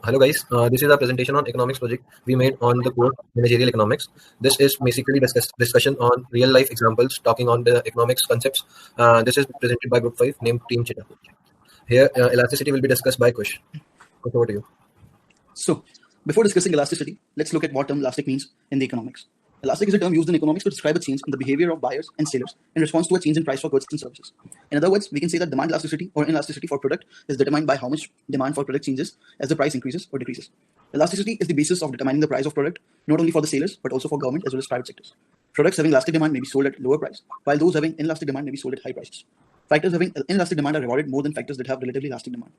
Hello guys, this is our presentation on economics project we made on the course Managerial Economics. This is basically discussion on real life examples talking on the economics concepts. This is presented by Group 5 named Team Chita. Here, elasticity will be discussed by Kush. Kush, over to you. So, before discussing elasticity, let's look at what term elastic means in the economics. Elastic is a term used in economics to describe a change in the behavior of buyers and sellers in response to a change in price for goods and services. In other words, we can say that demand elasticity or inelasticity for product is determined by how much demand for product changes as the price increases or decreases. Elasticity is the basis of determining the price of product, not only for the sellers, but also for government as well as private sectors. Products having elastic demand may be sold at lower price, while those having inelastic demand may be sold at high prices. Factors having inelastic demand are rewarded more than factors that have relatively elastic demand.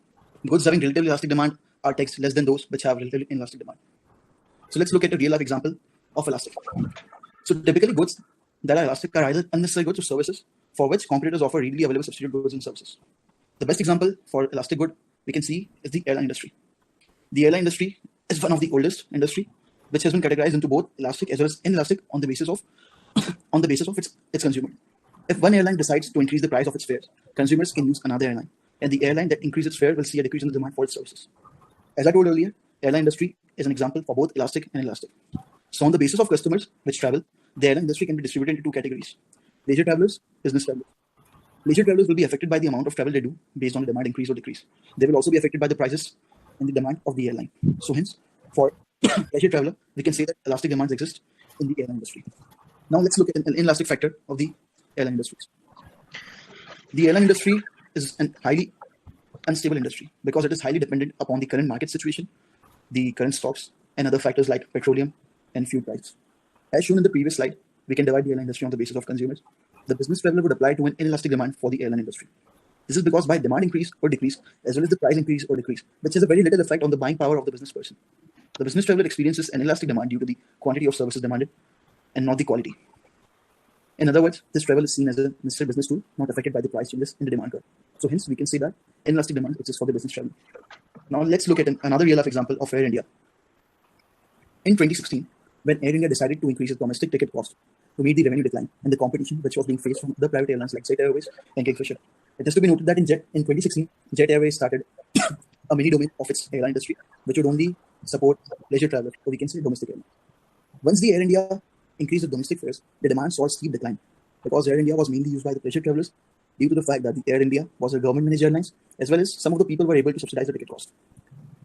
Goods having relatively elastic demand are taxed less than those which have relatively inelastic demand. So let's look at a real life example of elastic. So typically goods that are elastic are either unnecessary goods or services for which competitors offer readily available substitute goods and services. The best example for elastic good we can see is the airline industry. The airline industry is one of the oldest industry which has been categorized into both elastic as well as inelastic on the basis of its consumer. If one airline decides to increase the price of its fares, consumers can use another airline, and the airline that increases its fare will see a decrease in the demand for its services. As I told earlier, airline industry is an example for both elastic and inelastic. So on the basis of customers which travel, the airline industry can be distributed into two categories: leisure travelers, business travelers. Leisure travelers will be affected by the amount of travel they do based on the demand increase or decrease. They will also be affected by the prices and the demand of the airline. So hence, for leisure traveler, we can say that elastic demands exist in the airline industry. Now let's look at an inelastic factor of the airline industries. The airline industry is a highly unstable industry because it is highly dependent upon the current market situation, the current stocks, and other factors like petroleum and fuel price. As shown in the previous slide, we can divide the airline industry on the basis of consumers. The business traveler would apply to an inelastic demand for the airline industry. This is because by demand increase or decrease, as well as the price increase or decrease, which has a very little effect on the buying power of the business person. The business traveler experiences an inelastic demand due to the quantity of services demanded and not the quality. In other words, this travel is seen as a necessary business tool, not affected by the price changes in the demand curve. So hence, we can say that inelastic demand exists for the business travel. Now let's look at another real-life example of Air India. In 2016, when Air India decided to increase its domestic ticket cost to meet the revenue decline and the competition which was being faced from other private airlines like Jet Airways and Kingfisher, it has to be noted that in 2016, Jet Airways started a mini domain of its airline industry, which would only support leisure travelers, or we can say domestic airlines. Once the Air India increased its domestic fares, the demand saw a steep decline because Air India was mainly used by the pleasure travelers due to the fact that the Air India was a government-managed airline, as well as some of the people were able to subsidize the ticket cost.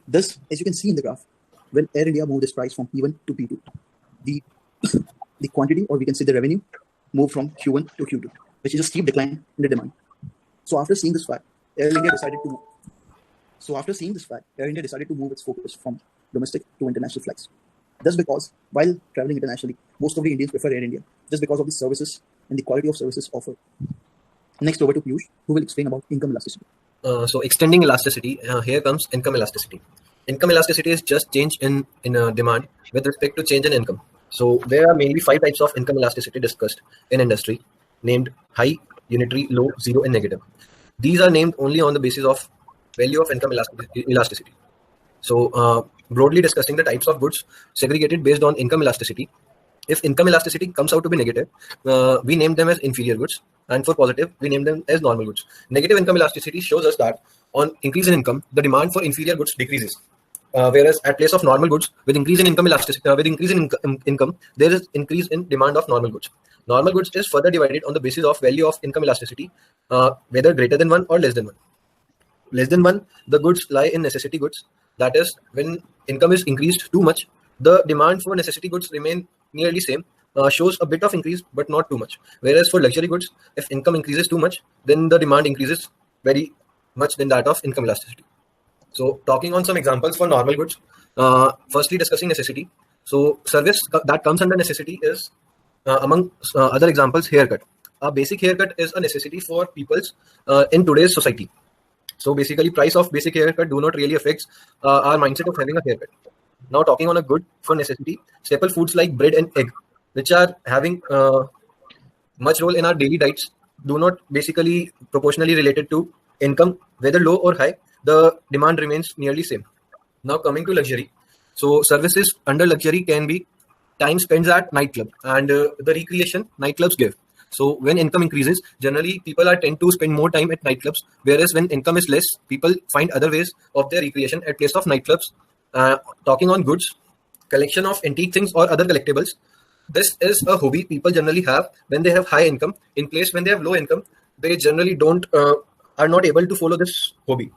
Thus, as you can see in the graph, when Air India moved its price from P1 to P2, the quantity, or we can say the revenue, moved from Q1 to Q2, which is a steep decline in the demand. So after seeing this fact, Air India decided to move its focus from domestic to international flights. Just because while traveling internationally, most of the Indians prefer Air India, just because of the services and the quality of services offered. Next, over to Piyush, who will explain about income elasticity. So extending elasticity, here comes income elasticity. Income elasticity is just change in demand with respect to change in income. So there are mainly 5 types of income elasticity discussed in industry, named high, unitary, low, zero, and negative. These are named only on the basis of value of income elasticity. So broadly discussing the types of goods segregated based on income elasticity. If income elasticity comes out to be negative, we name them as inferior goods, and for positive, we name them as normal goods. Negative income elasticity shows us that on increase in income, the demand for inferior goods decreases. Whereas at place of normal goods, with increase in income elasticity, with increase in income, there is increase in demand of normal goods. Normal goods is further divided on the basis of value of income elasticity, whether greater than 1 or less than 1. Less than 1, the goods lie in necessity goods. That is, when income is increased too much, the demand for necessity goods remain nearly same, shows a bit of increase, but not too much. Whereas for luxury goods, if income increases too much, then the demand increases very much than that of income elasticity. So talking on some examples for normal goods, firstly discussing necessity. So service that comes under necessity is, among other examples, haircut. A basic haircut is a necessity for peoples in today's society. So basically, price of basic haircut do not really affect our mindset of having a haircut. Now talking on a good for necessity, staple foods like bread and egg, which are having much role in our daily diets, do not basically proportionally related to income, whether low or high, the demand remains nearly same. Now coming to luxury. So services under luxury can be time spent at nightclub and the recreation nightclubs give. So when income increases, generally people tend to spend more time at nightclubs, whereas when income is less, people find other ways of their recreation at place of nightclubs Talking on goods, collection of antique things or other collectibles. This is a hobby people generally have when they have high income. In place when they have low income, they generally don't are not able to follow this hobby.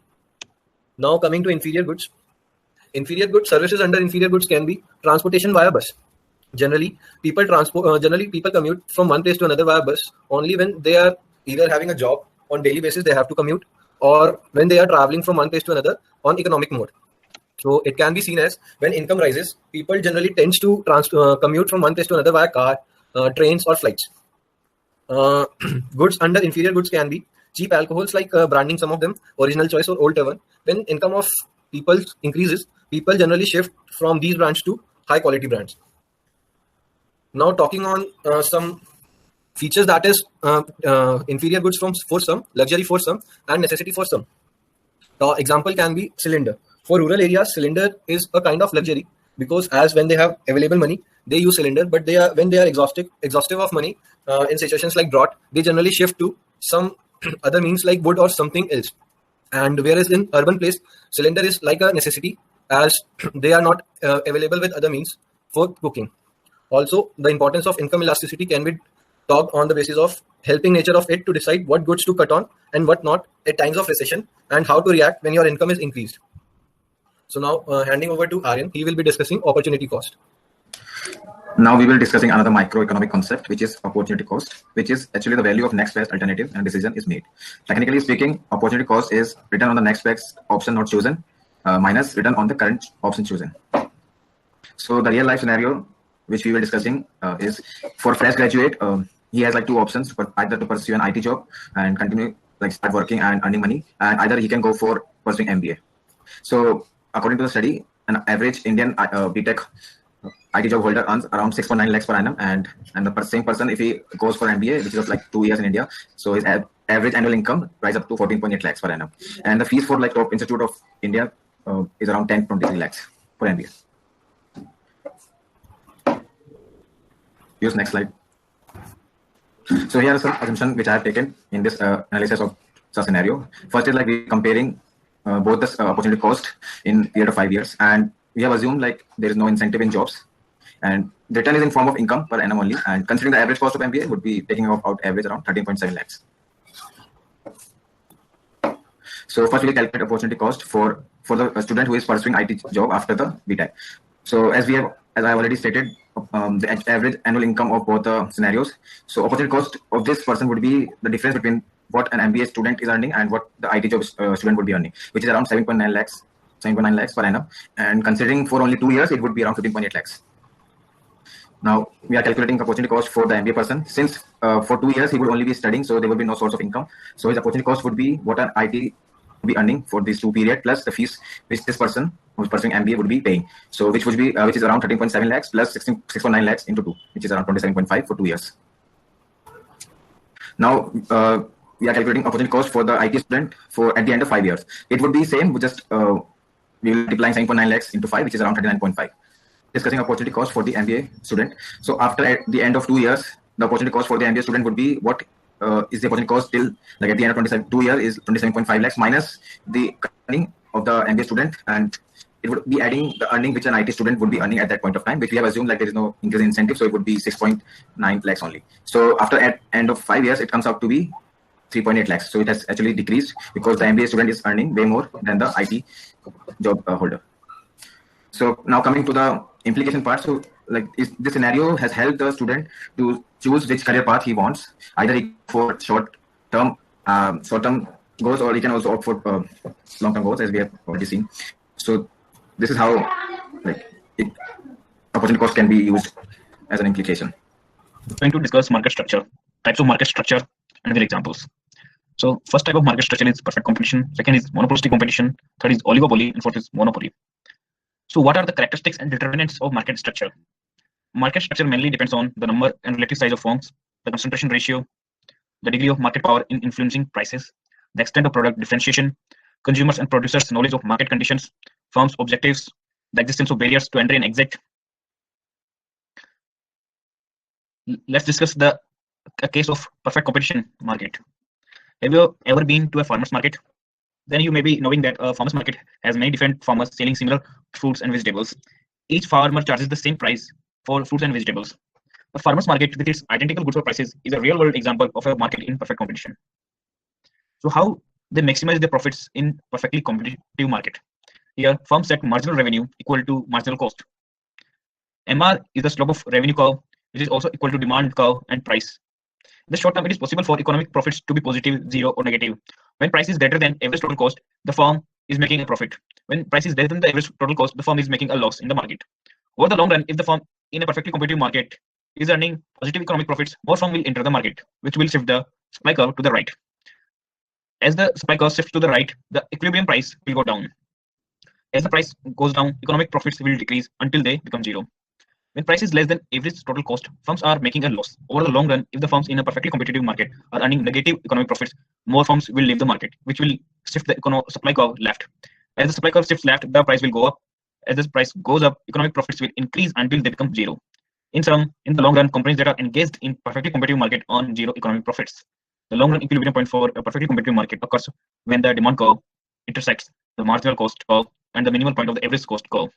Now coming to inferior goods. Inferior goods services under inferior goods can be transportation via bus. Generally, people commute from one place to another via bus only when they are either having a job on daily basis. They have to commute, or when they are traveling from one place to another on economic mode. So it can be seen as when income rises, people generally tends to commute from one place to another via car, trains, or flights. Uh, Goods under inferior goods can be cheap alcohols like branding, some of them original choice or old tavern. When income of people increases, people generally shift from these brands to high quality brands. Now talking on some features, that is inferior goods from for some, luxury for some, and necessity for some. The example can be cylinder. For rural areas, cylinder is a kind of luxury because as when they have available money, they use cylinder. But they are when they are exhaustive of money in situations like drought, they generally shift to some other means like wood or something else. And whereas in urban place, cylinder is like a necessity as they are not available with other means for cooking. Also, the importance of income elasticity can be talked on the basis of helping nature of it to decide what goods to cut on and what not at times of recession, and how to react when your income is increased. So now handing over to Aryan, he will be discussing opportunity cost. Now we will discussing another microeconomic concept, which is opportunity cost, which is actually the value of next best alternative and decision is made. Technically speaking, opportunity cost is return on the next best option not chosen minus return on the current option chosen. So the real life scenario which we were discussing is for fresh graduate, he has like two options, but either to pursue an IT job and continue like start working and earning money, and either he can go for pursuing MBA. So according to the study, an average Indian BTech IT job holder earns around 6.9 lakhs per annum, and the same person, if he goes for MBA, which is like 2 years in India, so his average annual income rise up to 14.8 lakhs per annum, and the fees for like top institute of India is around 10.23 lakhs for MBA. Use next slide. So here are some assumptions which I have taken in this analysis of the scenario. First is like we comparing both the opportunity cost in period of 5 years, and we have assumed like there is no incentive in jobs, and the return is in form of income per annum only, and considering the average cost of MBA would be taking out average around 13.7 lakhs. So first we will calculate opportunity cost for the student who is pursuing IT job after the BTech. So as I have already stated, the average annual income of both the scenarios. So opportunity cost of this person would be the difference between what an MBA student is earning and what the IT job student would be earning, which is around 7.9 lakhs per annum. And considering for only 2 years, it would be around 15.8 lakhs. Now we are calculating opportunity cost for the MBA person. Since for 2 years he would only be studying, so there will be no source of income. So his opportunity cost would be what an IT would be earning for these 2 periods plus the fees which this person who is pursuing MBA would be paying. So which would be which is around 13.7 lakhs plus 6.9 lakhs into 2, which is around 27.5 for 2 years. Now we are calculating opportunity cost for the IT student for at the end of 5 years. It would be same, just we will multiply 7.9 lakhs into 5, which is around 39.5. Discussing opportunity cost for the MBA student. So after at the end of 2 years, the opportunity cost for the MBA student would be what is the opportunity cost till like at the end of 2 years is 27.5 lakhs minus the earning of the MBA student, and it would be adding the earning which an IT student would be earning at that point of time, which we have assumed like there is no increase in incentive, so it would be 6.9 lakhs only. So after at end of 5 years, it comes out to be 3.8 lakhs. So it has actually decreased because the MBA student is earning way more than the IT job holder. So now coming to the implication part. So like this scenario has helped the student to choose which career path he wants. Either he for short-term goals, or he can also opt for long-term goals, as we have already seen. So this is how like opportunity cost can be used as an implication. Going to discuss market structure, types of market structure, and their examples. So first type of market structure is perfect competition. Second is monopolistic competition. Third is oligopoly, and fourth is monopoly. So what are the characteristics and determinants of market structure? Market structure mainly depends on the number and relative size of firms, the concentration ratio, the degree of market power in influencing prices, the extent of product differentiation, consumers and producers' knowledge of market conditions, firms' objectives, the existence of barriers to entry and exit. Let's discuss a case of perfect competition market. Have you ever been to a farmer's market? Then you may be knowing that a farmers market has many different farmers selling similar fruits and vegetables. Each farmer charges the same price for fruits and vegetables. The farmers market with its identical goods or prices is a real world example of a market in perfect competition. So how they maximize their profits in perfectly competitive market? Here, firms set marginal revenue equal to marginal cost. MR is the slope of revenue curve, which is also equal to demand curve and price. In the short term, it is possible for economic profits to be positive, zero, or negative. When price is greater than average total cost, the firm is making a profit. When price is less than the average total cost, the firm is making a loss in the market. Over the long run, if the firm in a perfectly competitive market is earning positive economic profits, more firm will enter the market, which will shift the supply curve to the right. As the supply curve shifts to the right, the equilibrium price will go down. As the price goes down, economic profits will decrease until they become zero. When price is less than average total cost, firms are making a loss. Over the long run, if the firms in a perfectly competitive market are earning negative economic profits, more firms will leave the market, which will shift the supply curve left. As the supply curve shifts left, the price will go up. As this price goes up, economic profits will increase until they become zero. In sum, in the long run, companies that are engaged in perfectly competitive market earn zero economic profits. The long run equilibrium point for a perfectly competitive market occurs when the demand curve intersects the marginal cost curve and the minimal point of the average cost curve.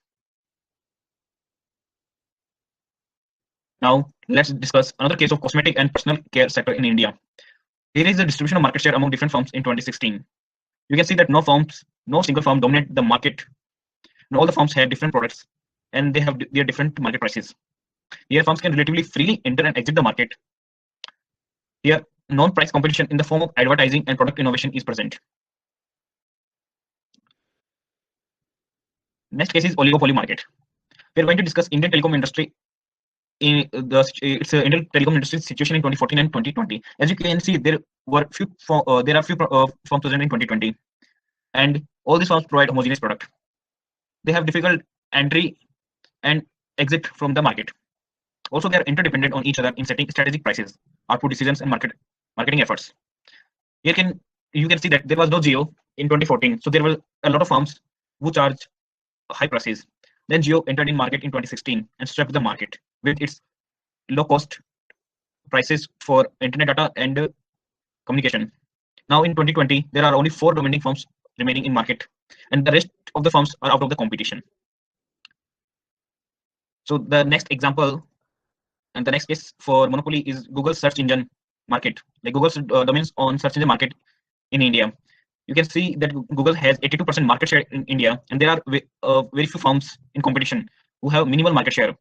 Now, let's discuss another case of cosmetic and personal care sector in India. Here is the distribution of market share among different firms in 2016. You can see that no single firm dominate the market. And all the firms have different products and they have their different market prices. Here, firms can relatively freely enter and exit the market. Here, non-price competition in the form of advertising and product innovation is present. Next case is oligopoly market. We are going to discuss Indian telecom industry in it's Indian telecom industry situation in 2014 and 2020. As you can see, there are few firms present in 2020, and all these firms provide homogeneous product. They have difficult entry and exit from the market. Also, they are interdependent on each other in setting strategic prices, output decisions, and marketing efforts. Here you can see that there was no Jio in 2014, so there were a lot of firms who charge high prices. Then Jio entered in market in 2016 and swept the market with its low cost prices for internet data and communication. Now in 2020, there are only 4 dominating firms remaining in market, and the rest of the firms are out of the competition. So the next example and the next case for monopoly is Google search engine market. Like Google dominates on search engine market in India. You can see that Google has 82% market share in India, and there are very few firms in competition who have minimal market share.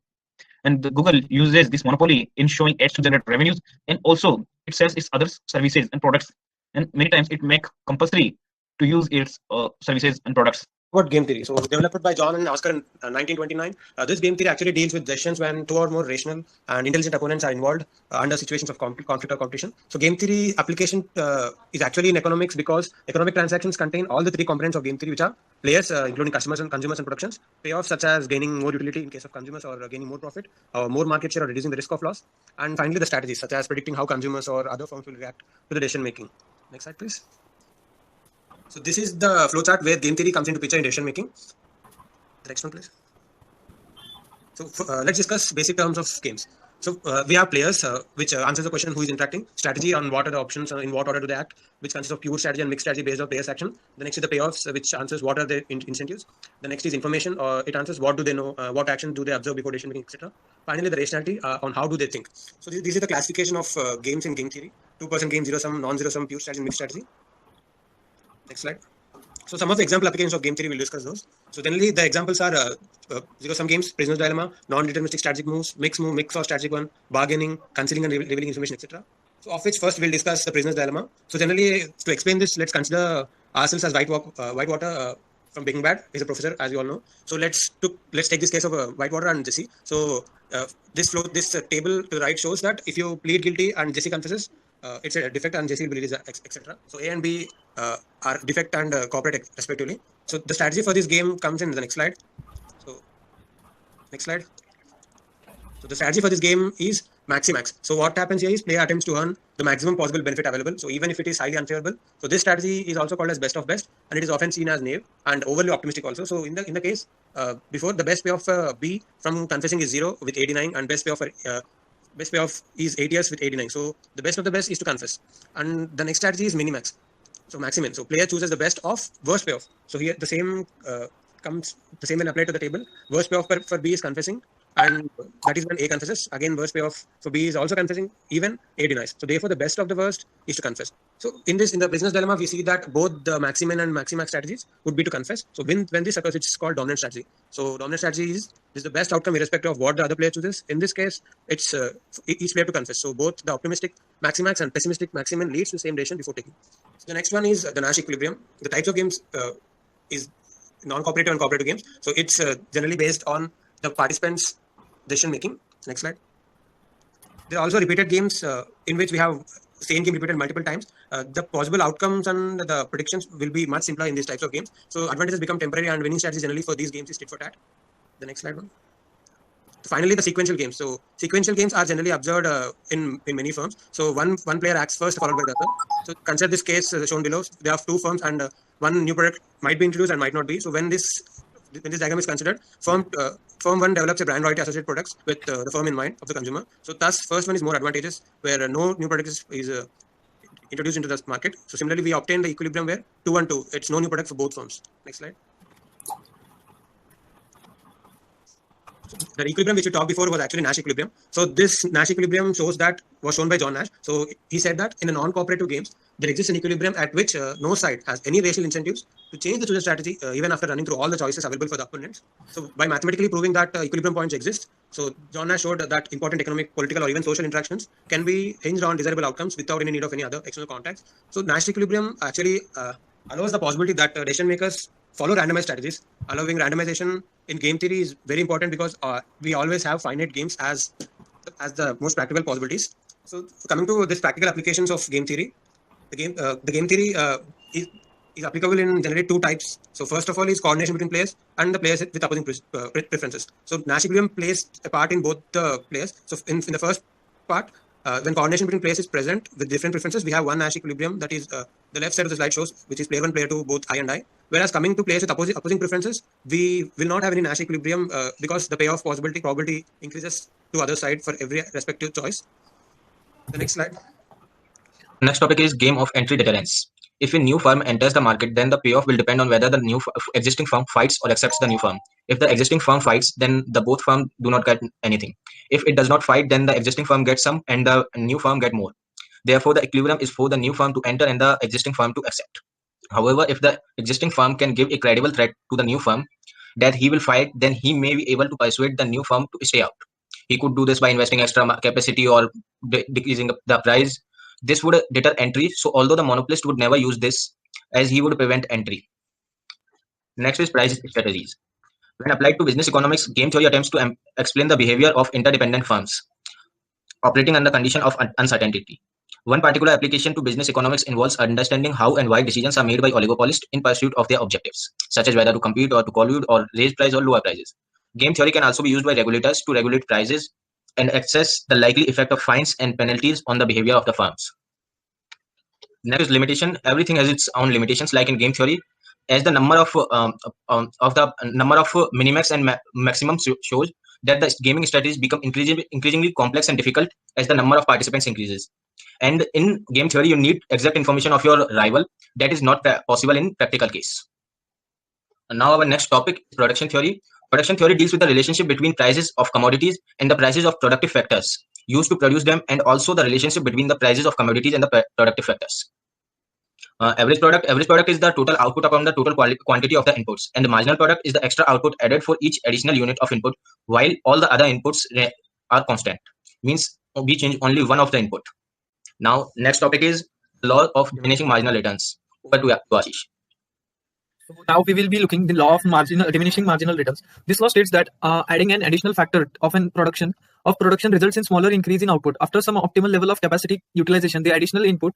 And Google uses this monopoly in showing ads to generate revenues, and also it sells its other services and products. And many times it makes compulsory to use its services and products. What game theory? So developed by John and Oscar in 1929. This game theory actually deals with decisions when 2 or more rational and intelligent opponents are involved under situations of conflict or competition. So game theory application is actually in economics because economic transactions contain all the 3 components of game theory, which are players, including consumers and productions, payoffs such as gaining more utility in case of consumers or gaining more profit, or more market share or reducing the risk of loss, and finally the strategies such as predicting how consumers or other firms will react to the decision making. Next slide, please. So this is the flowchart where game theory comes into picture in decision making. The next one, please. So let's discuss basic terms of games. So we have players, which answers the question who is interacting. Strategy on what are the options, in what order do they act, which consists of pure strategy and mixed strategy based on players' action. The next is the payoffs, which answers what are the incentives. The next is information, it answers what do they know, what action do they observe before decision making, etc. Finally, the rationality on how do they think. So this is the classification of games in game theory: 2% game, zero sum, non-zero sum, pure strategy, mixed strategy. Next slide. So some of the example applications of game theory, we'll discuss those. So generally the examples are zero-sum games, prisoner's dilemma, non-deterministic strategic moves, mix or strategic one, bargaining, concealing and revealing information, etc. So of which first we'll discuss the prisoner's dilemma. So generally to explain this, let's consider ourselves as Whitewater from Breaking Bad. He's a professor, as you all know. So let's take this case of Whitewater and Jesse. So this table to the right shows that if you plead guilty and Jesse confesses, it's a defect and Jesse will be released, etc. So A and B are defect and cooperate respectively. So the strategy for this game comes in the next slide. So next slide. So the strategy for this game is maximax. So what happens here is player attempts to earn the maximum possible benefit available. So even if it is highly unfavorable. So this strategy is also called as best of best, and it is often seen as naive and overly optimistic also. So in the case before, the best payoff B from confessing is 0 with 89, and best payoff is 8 years with 89. So the best of the best is to confess. And the next strategy is minimax. So maximin. So player chooses the best of worst payoff. So here the same comes the same when applied to the table. Worst payoff for B is confessing, and that is when A confesses. Again, worst payoff for B is also confessing. Even A denies. So therefore, the best of the worst is to confess. So in the business dilemma, we see that both the maximin and maximax strategies would be to confess. So when this occurs, it's called dominant strategy. So dominant strategy is the best outcome irrespective of what the other player chooses. In this case, it's each player to confess. So both the optimistic maximax and pessimistic maximin leads to the same decision before taking. So the next one is the Nash equilibrium. The types of games is non-cooperative and cooperative games. So it's generally based on the participants' decision making. Next slide. There are also repeated games in which we have same game repeated multiple times. The possible outcomes and the predictions will be much simpler in these types of games. So advantages become temporary, and winning strategy generally for these games is tit for tat. The next slide one. Finally, the sequential games. So sequential games are generally observed in many firms. So one player acts first, followed by the other. So consider this case shown below. There are two firms, and one new product might be introduced and might not be. So when this diagram is considered, firm one develops a brand loyalty associated products with the firm in mind of the consumer. So thus, first one is more advantageous, where no new product is introduced into the market. So similarly, we obtain the equilibrium where 2 and 2. It's no new product for both firms. Next slide. The equilibrium which we talked before was actually Nash equilibrium. So this Nash equilibrium was shown by John Nash. So he said that in a non-cooperative games, there exists an equilibrium at which no side has any rational incentives to change the chosen strategy even after running through all the choices available for the opponents. So by mathematically proving that equilibrium points exist, so John Nash showed that important economic, political, or even social interactions can be hinged on desirable outcomes without any need of any other external context. So Nash equilibrium actually allows the possibility that decision makers follow randomized strategies. Allowing randomization in game theory is very important because we always have finite games as the most practical possibilities. So coming to this practical applications of game theory, the game theory is applicable in generally two types. So first of all is coordination between players and the players with opposing preferences. So Nash equilibrium plays a part in both the players. So in the first part, when coordination between players is present with different preferences, we have one Nash equilibrium, that is the left side of the slide shows, which is player 1, player 2, both I and I. Whereas coming to players with opposing preferences, we will not have any Nash equilibrium because the payoff probability increases to other side for every respective choice. The next slide. Next topic is game of entry deterrence. If a new firm enters the market, then the payoff will depend on whether the new existing firm fights or accepts the new firm. If the existing firm fights, then the both firms do not get anything. If it does not fight, then the existing firm gets some and the new firm get more. Therefore, the equilibrium is for the new firm to enter and the existing firm to accept. However, if the existing firm can give a credible threat to the new firm that he will fight, then he may be able to persuade the new firm to stay out. He could do this by investing extra capacity or decreasing the price. This would deter entry. So although the monopolist would never use this, as he would prevent entry. Next is price strategies. When applied to business economics, game theory attempts to explain the behavior of interdependent firms operating under condition of uncertainty. One particular application to business economics involves understanding how and why decisions are made by oligopolists in pursuit of their objectives, such as whether to compete or to collude or raise price or lower prices. Game theory can also be used by regulators to regulate prices and assess the likely effect of fines and penalties on the behavior of the firms. Next is limitation. Everything has its own limitations, like in game theory, as the number of minimax and maximum shows that the gaming strategies become increasingly complex and difficult as the number of participants increases. And in game theory, you need exact information of your rival. That is not possible in practical case. And now our next topic is production theory. Production theory deals with the relationship between prices of commodities and the prices of productive factors used to produce them, and also the relationship between the prices of commodities and the productive factors. Average product is the total output upon the total quantity of the inputs, and the marginal product is the extra output added for each additional unit of input, while all the other inputs are constant. Means we change only one of the input. Now, next topic is law of diminishing marginal returns. Over to Ashish. So now we will be looking the law of diminishing marginal returns. This law states that adding an additional factor of production results in smaller increase in output. After some optimal level of capacity utilization, the additional input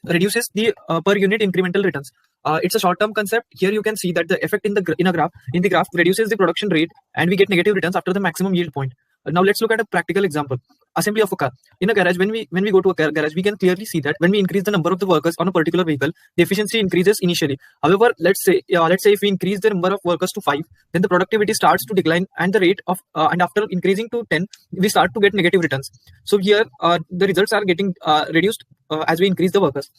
reduces the per unit incremental returns. It's a short-term concept. Here you can see that the effect in the graph reduces the production rate, and we get negative returns after the maximum yield point. Now let's look at a practical example. Assembly of a car. In a garage, when we go to a garage, we can clearly see that when we increase the number of the workers on a particular vehicle, the efficiency increases initially. However, let's say if we increase the number of workers to 5, then the productivity starts to decline, and the rate of and after increasing to 10, we start to get negative returns. So here the results are getting reduced as we increase the workers.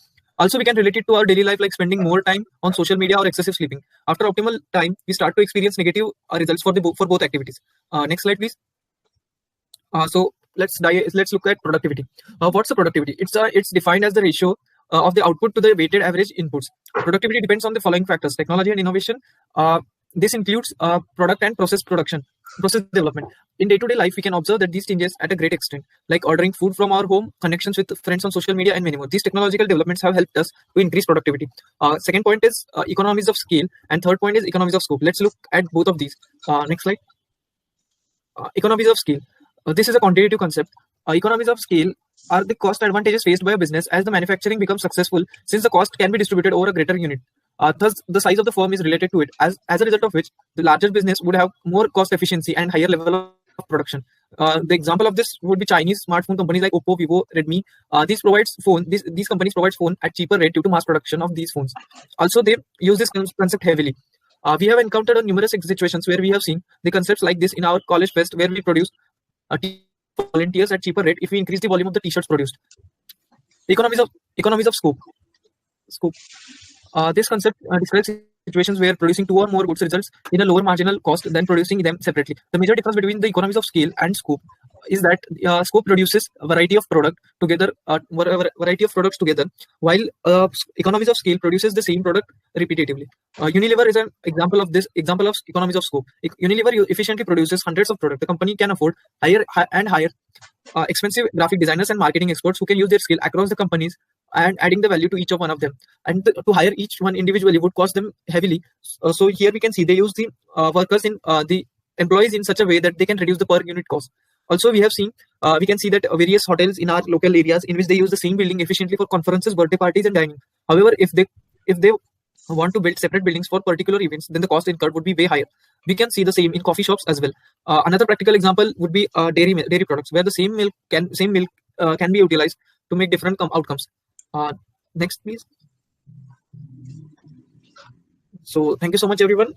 Also, we can relate it to our daily life, like spending more time on social media or excessive sleeping. After optimal time, we start to experience negative results for both activities. Next slide, please. So let's look at productivity. What's the productivity? It's defined as the ratio of the output to the weighted average inputs. Productivity depends on the following factors: technology and innovation. This includes product and process development. In day-to-day life, we can observe that these changes at a great extent, like ordering food from our home, connections with friends on social media, and many more. These technological developments have helped us to increase productivity. Second point is economies of scale, and third point is economies of scope. Let's look at both of these. Next slide. Economies of scale. This is a quantitative concept. Economies of scale are the cost advantages faced by a business as the manufacturing becomes successful, since the cost can be distributed over a greater unit. Thus, the size of the firm is related to it, as a result of which the larger business would have more cost efficiency and higher level of production. The example of this would be Chinese smartphone companies like Oppo, Vivo, Redmi. These companies provide phone at cheaper rate due to mass production of these phones. Also, they use this concept heavily. We have encountered numerous situations where we have seen the concepts like this in our college fest, where we produce volunteers at cheaper rate if we increase the volume of the t-shirts produced. Economies of scope. This concept describes situations where producing two or more goods results in a lower marginal cost than producing them separately. The major difference between the economies of scale and scope is that scope produces a variety of products together, while economies of scale produces the same product repetitively. Unilever is an example of economies of scope. Unilever efficiently produces hundreds of products. The company can afford higher expensive graphic designers and marketing experts who can use their skill across the companies and adding the value to each of one of them. And to hire each one individually would cost them heavily. So here we can see they use the workers in the employees in such a way that they can reduce the per unit cost. Also, we can see that various hotels in our local areas in which they use the same building efficiently for conferences, birthday parties, and dining. However, if they want to build separate buildings for particular events, then the cost incurred would be way higher. We can see the same in coffee shops as well. Another practical example would be dairy products, where the same milk can be utilized to make different outcomes. Next, please. So, thank you so much, everyone.